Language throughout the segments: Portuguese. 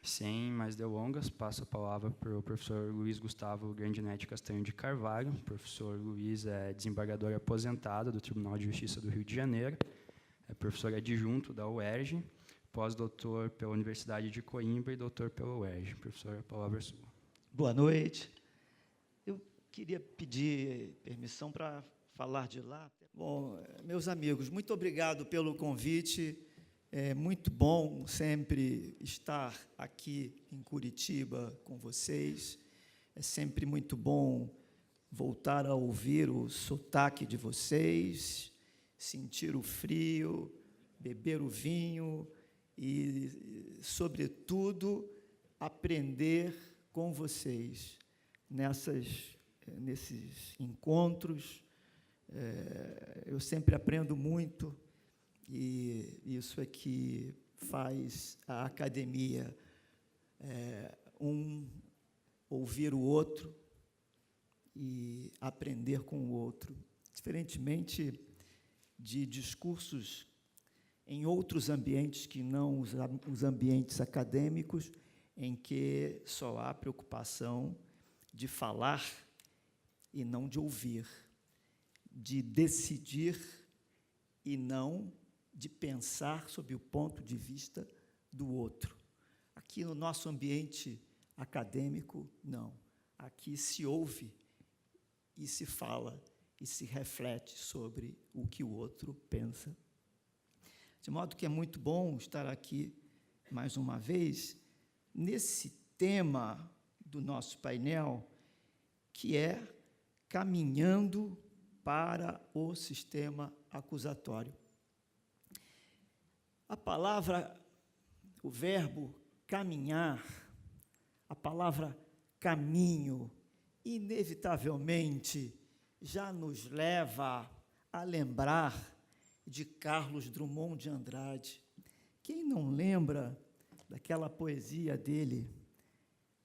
Sem mais delongas, passo a palavra para o professor Luiz Gustavo Grandinetti Castanho de Carvalho. O professor Luiz é desembargador aposentado do Tribunal de Justiça do Rio de Janeiro, é professor adjunto da UERJ, pós-doutor pela Universidade de Coimbra e doutor pela UERJ. Professor, a palavra é sua. Boa noite. Eu queria pedir permissão para falar de lá. Bom, meus amigos, muito obrigado pelo convite. É muito bom sempre estar aqui em Curitiba com vocês. É sempre muito bom voltar a ouvir o sotaque de vocês, sentir o frio, beber o vinho e, sobretudo, aprender com vocês nesses encontros. Eu sempre aprendo muito. E isso é que faz a academia, ouvir o outro e aprender com o outro. Diferentemente de discursos em outros ambientes que não os ambientes acadêmicos, em que só há preocupação de falar e não de ouvir, de decidir e não de pensar sob o ponto de vista do outro. Aqui no nosso ambiente acadêmico, não. Aqui se ouve e se fala e se reflete sobre o que o outro pensa. De modo que é muito bom estar aqui mais uma vez nesse tema do nosso painel, que é caminhando para o sistema acusatório. A palavra, o verbo caminhar, a palavra caminho, inevitavelmente já nos leva a lembrar de Carlos Drummond de Andrade. Quem não lembra daquela poesia dele?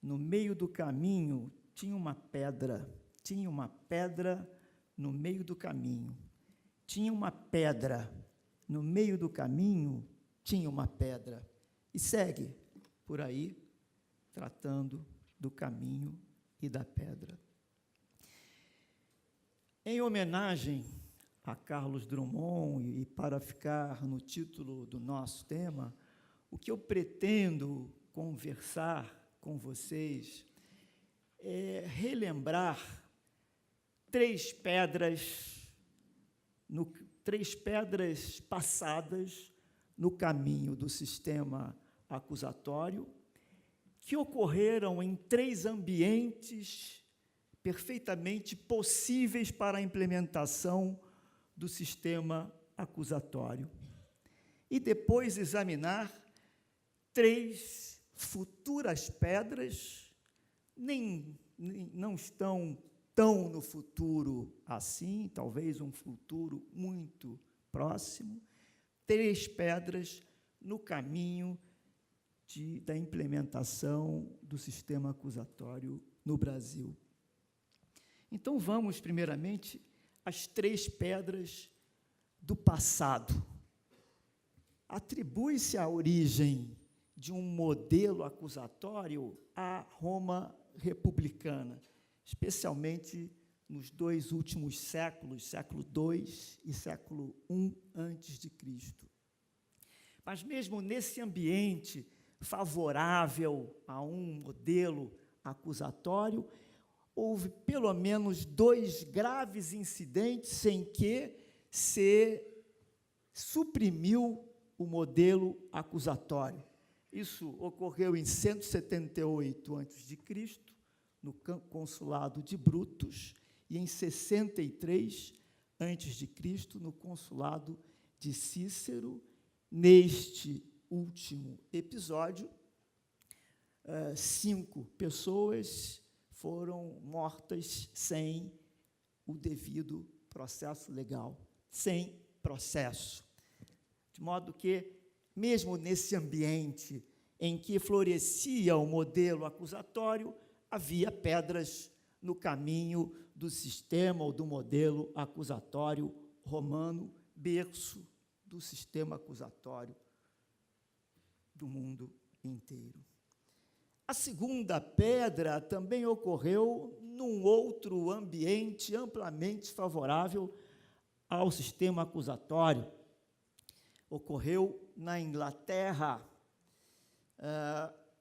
No meio do caminho tinha uma pedra no meio do caminho. Tinha uma pedra no meio do caminho, tinha uma pedra. E segue por aí, tratando do caminho e da pedra. Em homenagem a Carlos Drummond, e para ficar no título do nosso tema, o que eu pretendo conversar com vocês é relembrar três pedras passadas no caminho do sistema acusatório, que ocorreram em três ambientes perfeitamente possíveis para a implementação do sistema acusatório. E depois examinar três futuras pedras, não estão tão no futuro assim, talvez um futuro muito próximo, três pedras no caminho da implementação do sistema acusatório no Brasil. Então, vamos, primeiramente, às três pedras do passado. Atribui-se a origem de um modelo acusatório à Roma republicana, especialmente nos dois últimos séculos, século II e século I a.C. Mas mesmo nesse ambiente favorável a um modelo acusatório, houve pelo menos dois graves incidentes em que se suprimiu o modelo acusatório. Isso ocorreu em 178 a.C., no consulado de Brutus, e em 63 a.C., no consulado de Cícero. Neste último episódio, 5 pessoas foram mortas sem o devido processo legal, sem processo. De modo que, mesmo nesse ambiente em que florescia o modelo acusatório, havia pedras no caminho do sistema ou do modelo acusatório romano, berço do sistema acusatório do mundo inteiro. A segunda pedra também ocorreu num outro ambiente amplamente favorável ao sistema acusatório. Ocorreu na Inglaterra,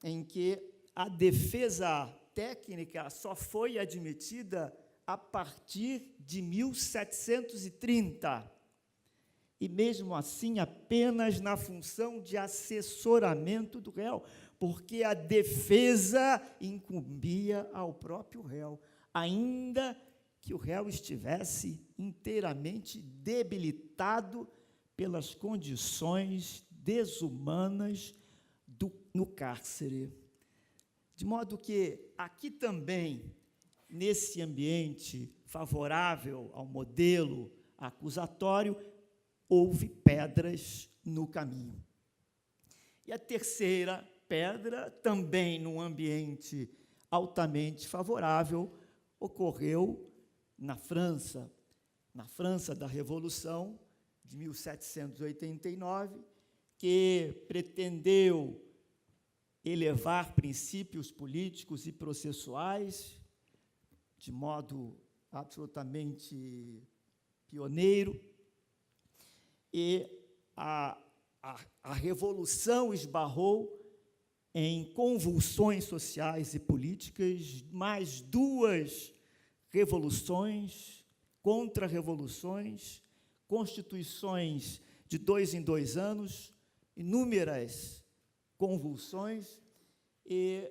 em que a defesa técnica só foi admitida a partir de 1730, e mesmo assim apenas na função de assessoramento do réu, porque a defesa incumbia ao próprio réu, ainda que o réu estivesse inteiramente debilitado pelas condições desumanas no cárcere. De modo que aqui também, nesse ambiente favorável ao modelo acusatório, houve pedras no caminho. E a terceira pedra, também num ambiente altamente favorável, ocorreu na França da Revolução de 1789, que pretendeu elevar princípios políticos e processuais de modo absolutamente pioneiro, e a Revolução esbarrou em convulsões sociais e políticas, mais duas revoluções, contra-revoluções, constituições de 2 em 2 anos, inúmeras convulsões, e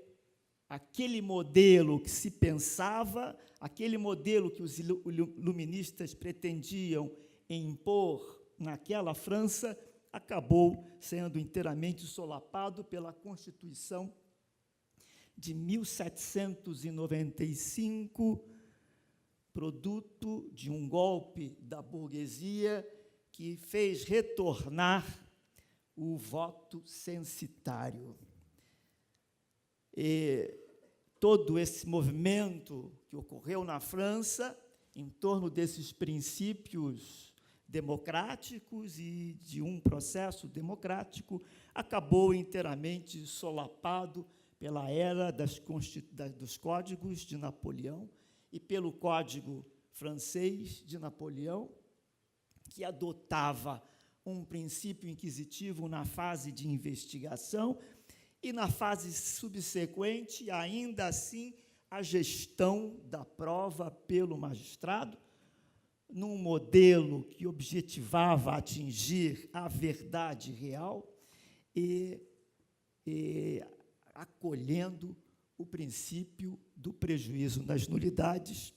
aquele modelo que se pensava, aquele modelo que os iluministas pretendiam impor naquela França, acabou sendo inteiramente solapado pela Constituição de 1795, produto de um golpe da burguesia que fez retornar o voto censitário. E todo esse movimento que ocorreu na França, em torno desses princípios democráticos e de um processo democrático, acabou inteiramente solapado pela era dos códigos de Napoleão e pelo Código Francês de Napoleão, que adotava um princípio inquisitivo na fase de investigação e, na fase subsequente, ainda assim, a gestão da prova pelo magistrado, num modelo que objetivava atingir a verdade real e acolhendo o princípio do prejuízo das nulidades,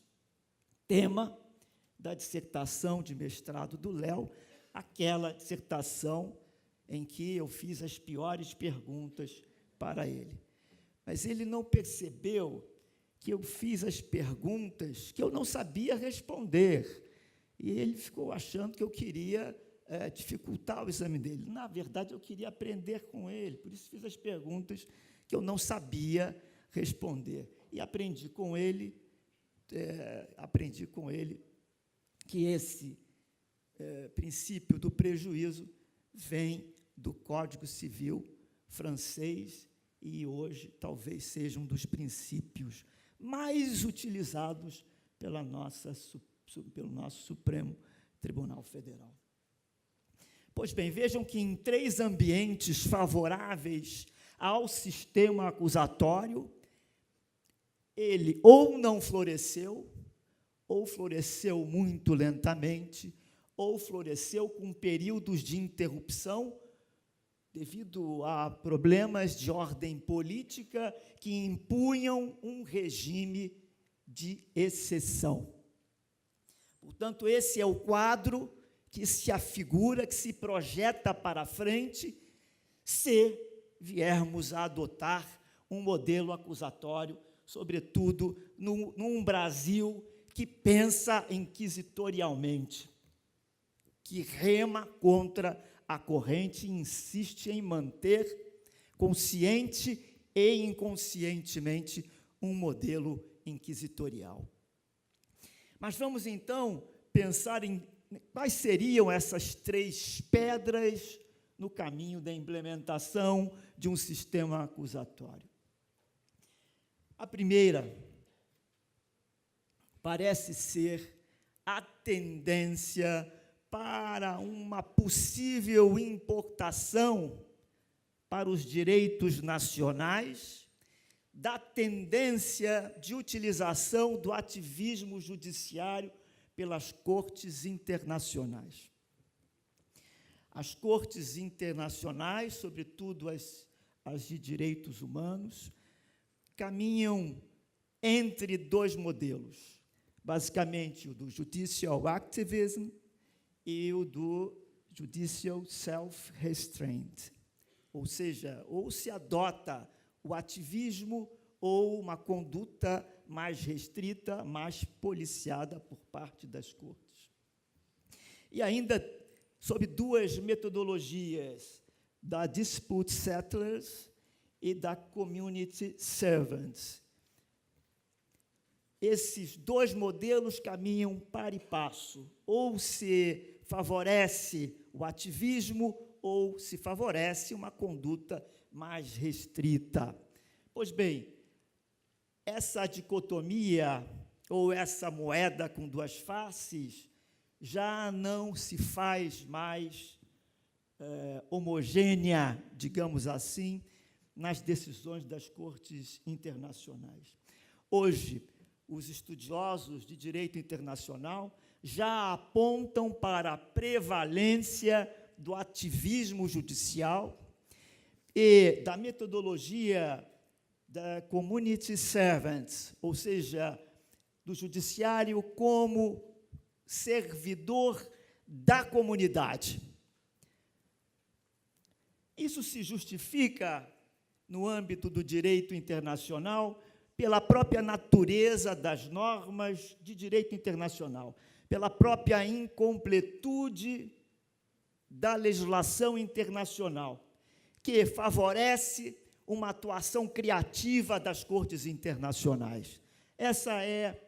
tema da dissertação de mestrado do Léo, aquela dissertação em que eu fiz as piores perguntas para ele. Mas ele não percebeu que eu fiz as perguntas que eu não sabia responder, e ele ficou achando que eu queria dificultar o exame dele. Na verdade, eu queria aprender com ele, por isso fiz as perguntas que eu não sabia responder. E aprendi com ele que esse princípio do prejuízo vem do Código Civil francês e hoje talvez seja um dos princípios mais utilizados pelo nosso Supremo Tribunal Federal. Pois bem, vejam que em 3 ambientes favoráveis ao sistema acusatório, ele ou não floresceu, ou floresceu muito lentamente, ou floresceu com períodos de interrupção, devido a problemas de ordem política que impunham um regime de exceção. Portanto, esse é o quadro que se afigura, que se projeta para frente, se viermos a adotar um modelo acusatório, sobretudo num Brasil que pensa inquisitorialmente, que rema contra a corrente e insiste em manter, consciente e inconscientemente, um modelo inquisitorial. Mas vamos, então, pensar em quais seriam essas 3 pedras no caminho da implementação de um sistema acusatório. A primeira parece ser a tendência para uma possível importação para os direitos nacionais da tendência de utilização do ativismo judiciário pelas cortes internacionais. As cortes internacionais, sobretudo as de direitos humanos, caminham entre dois modelos, basicamente o do judicial activism e o do judicial self-restraint, ou seja, ou se adota o ativismo ou uma conduta mais restrita, mais policiada por parte das cortes. E ainda sob duas metodologias, da dispute settlers e da community servants. Esses dois modelos caminham par e passo, ou se favorece o ativismo, ou se favorece uma conduta mais restrita. Pois bem, essa dicotomia, ou essa moeda com duas faces, já não se faz mais homogênea, digamos assim, nas decisões das cortes internacionais. Hoje, os estudiosos de direito internacional já apontam para a prevalência do ativismo judicial e da metodologia da community servants, ou seja, do judiciário como servidor da comunidade. Isso se justifica, no âmbito do direito internacional, pela própria natureza das normas de direito internacional, pela própria incompletude da legislação internacional, que favorece uma atuação criativa das cortes internacionais. Essa é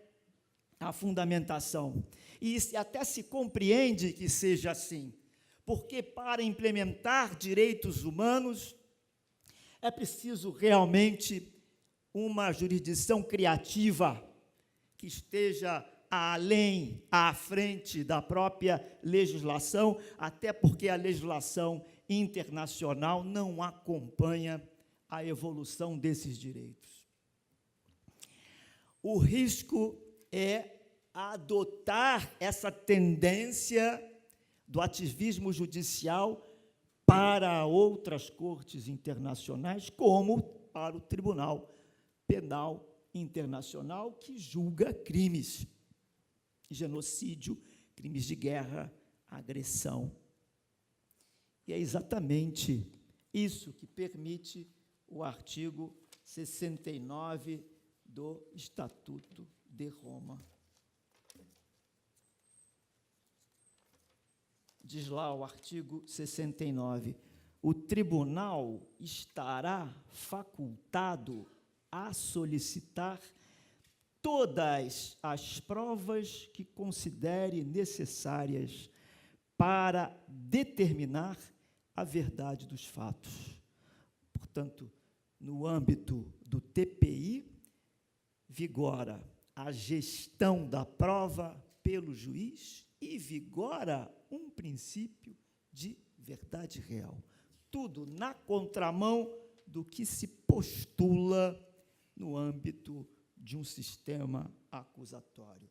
a fundamentação. E até se compreende que seja assim, porque para implementar direitos humanos é preciso realmente uma jurisdição criativa que esteja além, à frente da própria legislação, até porque a legislação internacional não acompanha a evolução desses direitos. O risco é adotar essa tendência do ativismo judicial para outras cortes internacionais, como para o Tribunal Penal Internacional, que julga crimes, genocídio, crimes de guerra, agressão. E é exatamente isso que permite o artigo 69 do Estatuto de Roma. Diz lá o artigo 69, o tribunal estará facultado a solicitar todas as provas que considere necessárias para determinar a verdade dos fatos. Portanto, no âmbito do TPI, vigora a gestão da prova pelo juiz e vigora um princípio de verdade real. Tudo na contramão do que se postula no âmbito de um sistema acusatório.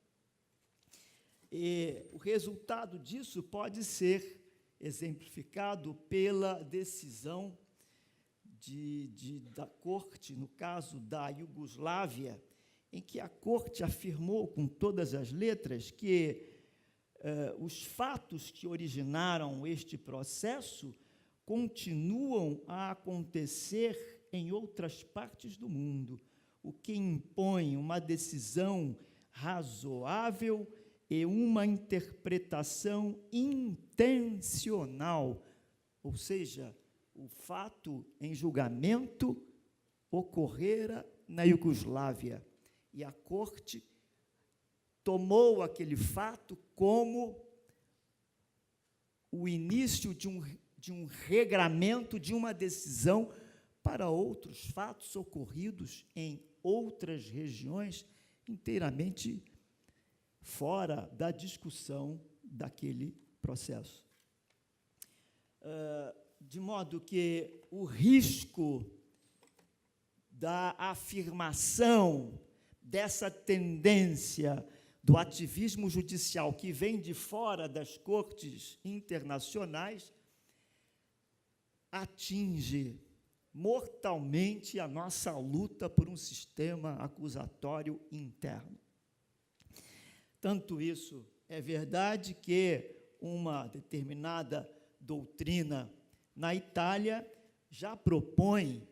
E o resultado disso pode ser exemplificado pela decisão da Corte, no caso da Iugoslávia, em que a Corte afirmou com todas as letras que os fatos que originaram este processo continuam a acontecer em outras partes do mundo, o que impõe uma decisão razoável e uma interpretação intencional, ou seja, o fato em julgamento ocorrera na Iugoslávia, e a Corte tomou aquele fato como o início de um regramento, de uma decisão para outros fatos ocorridos em outras regiões inteiramente fora da discussão daquele processo. De modo que o risco da afirmação dessa tendência do ativismo judicial que vem de fora das cortes internacionais atinge mortalmente a nossa luta por um sistema acusatório interno. Tanto isso é verdade que uma determinada doutrina na Itália já propõe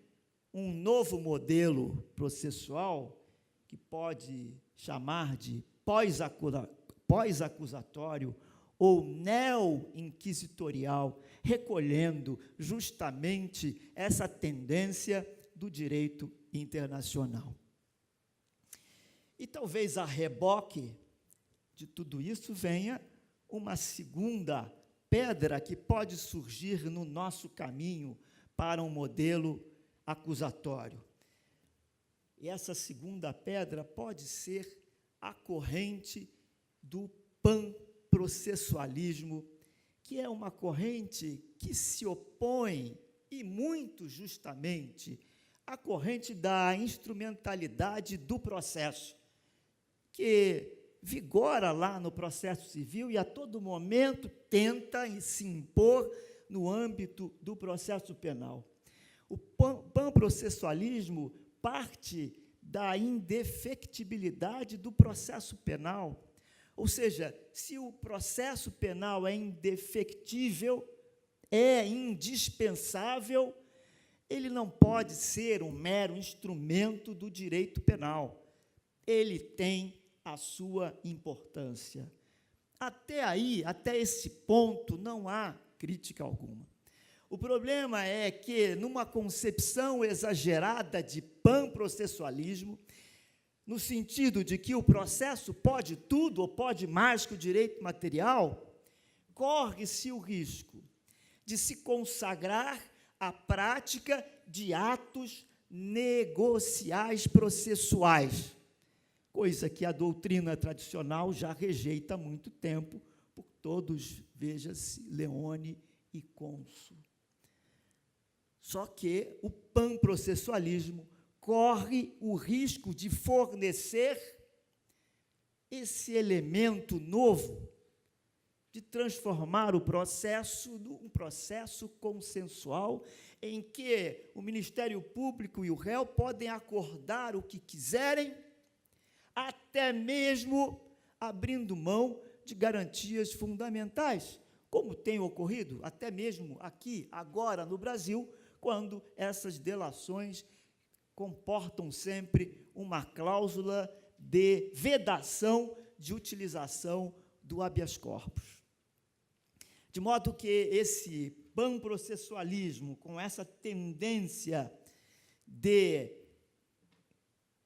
um novo modelo processual que pode chamar de pós-acusatório ou neo-inquisitorial, recolhendo justamente essa tendência do direito internacional. E talvez a reboque de tudo isso venha uma segunda pedra que pode surgir no nosso caminho para um modelo acusatório. E essa segunda pedra pode ser a corrente do panprocessualismo, que é uma corrente que se opõe, e muito justamente, à corrente da instrumentalidade do processo, que vigora lá no processo civil e a todo momento tenta se impor no âmbito do processo penal. O panprocessualismo parte da indefectibilidade do processo penal, ou seja, se o processo penal é indefectível, é indispensável, ele não pode ser um mero instrumento do direito penal. Ele tem a sua importância. Até aí, até esse ponto, não há crítica alguma. O problema é que, numa concepção exagerada de panprocessualismo, no sentido de que o processo pode tudo ou pode mais que o direito material, corre-se o risco de se consagrar a prática de atos negociais processuais, coisa que a doutrina tradicional já rejeita há muito tempo, por todos, veja-se, Leone e Conso. Só que o panprocessualismo corre o risco de fornecer esse elemento novo, de transformar o processo num processo consensual, em que o Ministério Público e o réu podem acordar o que quiserem, até mesmo abrindo mão de garantias fundamentais, como tem ocorrido até mesmo aqui, agora, no Brasil, quando essas delações comportam sempre uma cláusula de vedação de utilização do habeas corpus. De modo que esse panprocessualismo, com essa tendência de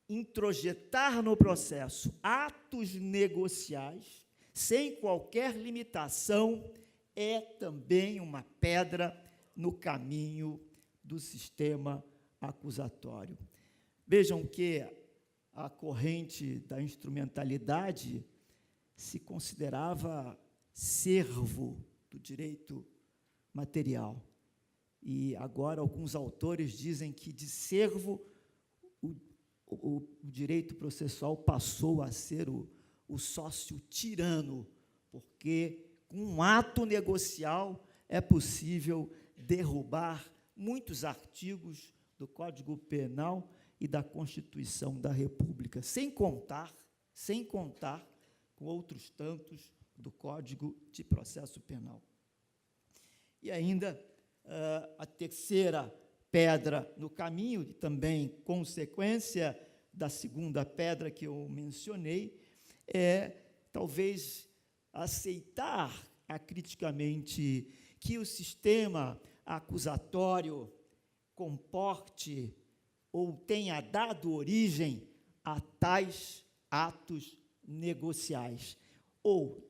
introjetar no processo atos negociais, sem qualquer limitação, é também uma pedra no caminho do sistema acusatório. Vejam que a corrente da instrumentalidade se considerava servo do direito material. E agora alguns autores dizem que de servo o direito processual passou a ser o sócio tirano, porque com um ato negocial é possível derrubar muitos artigos do Código Penal e da Constituição da República, sem contar com outros tantos do Código de Processo Penal. E ainda a terceira pedra no caminho, e também consequência da segunda pedra que eu mencionei, é talvez aceitar acriticamente que o sistema acusatório comporte ou tenha dado origem a tais atos negociais. Ou,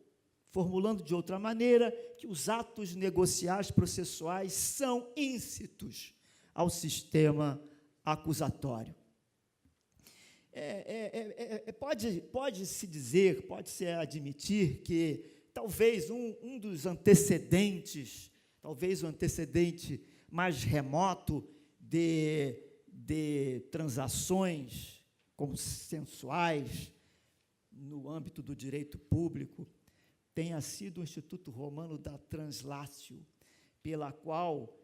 formulando de outra maneira, que os atos negociais processuais são íncitos ao sistema acusatório. pode-se dizer, pode-se admitir que talvez um dos antecedentes, talvez o antecedente mais remoto de transações consensuais no âmbito do direito público tenha sido o Instituto Romano da Translatio, pela qual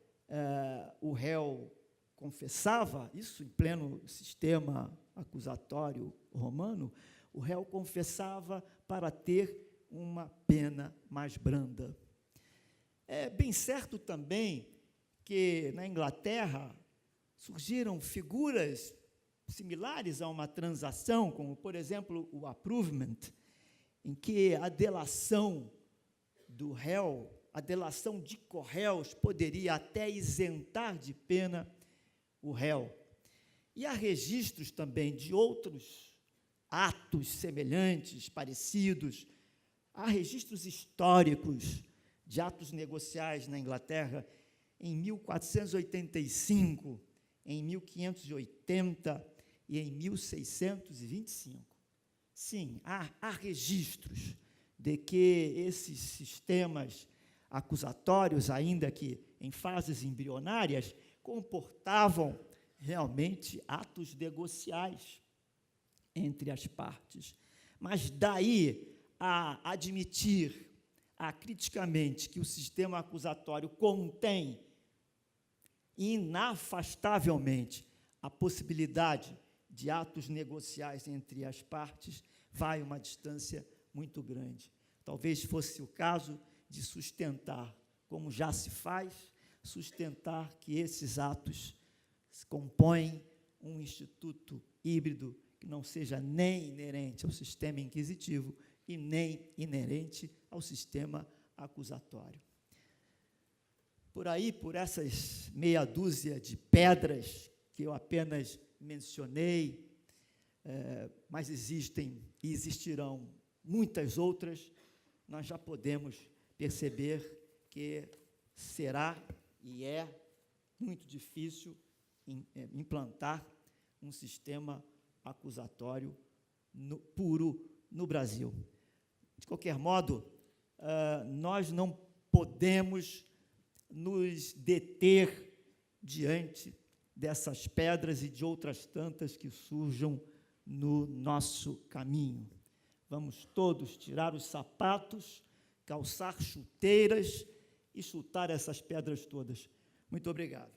o réu confessava, isso em pleno sistema acusatório romano, o réu confessava para ter uma pena mais branda. É bem certo também que na Inglaterra surgiram figuras similares a uma transação, como, por exemplo, o approvement, em que a delação do réu, a delação de corréus, poderia até isentar de pena o réu. E há registros também de outros atos semelhantes, parecidos. Há registros históricos de atos negociais na Inglaterra em 1485, em 1580 e em 1625. Sim, há registros de que esses sistemas acusatórios, ainda que em fases embrionárias, comportavam realmente atos negociais entre as partes. Mas daí a admitir acriticamente que o sistema acusatório contém inafastavelmente a possibilidade de atos negociais entre as partes, vai uma distância muito grande. Talvez fosse o caso de sustentar, como já se faz, sustentar que esses atos compõem um instituto híbrido que não seja nem inerente ao sistema inquisitivo e nem inerente ao sistema acusatório. Por aí, por essas meia dúzia de pedras que eu apenas mencionei, mas existem e existirão muitas outras, nós já podemos perceber que será e é muito difícil implantar um sistema acusatório puro no Brasil. De qualquer modo, nós não podemos nos deter diante dessas pedras e de outras tantas que surjam no nosso caminho. Vamos todos tirar os sapatos, calçar chuteiras e chutar essas pedras todas. Muito obrigado.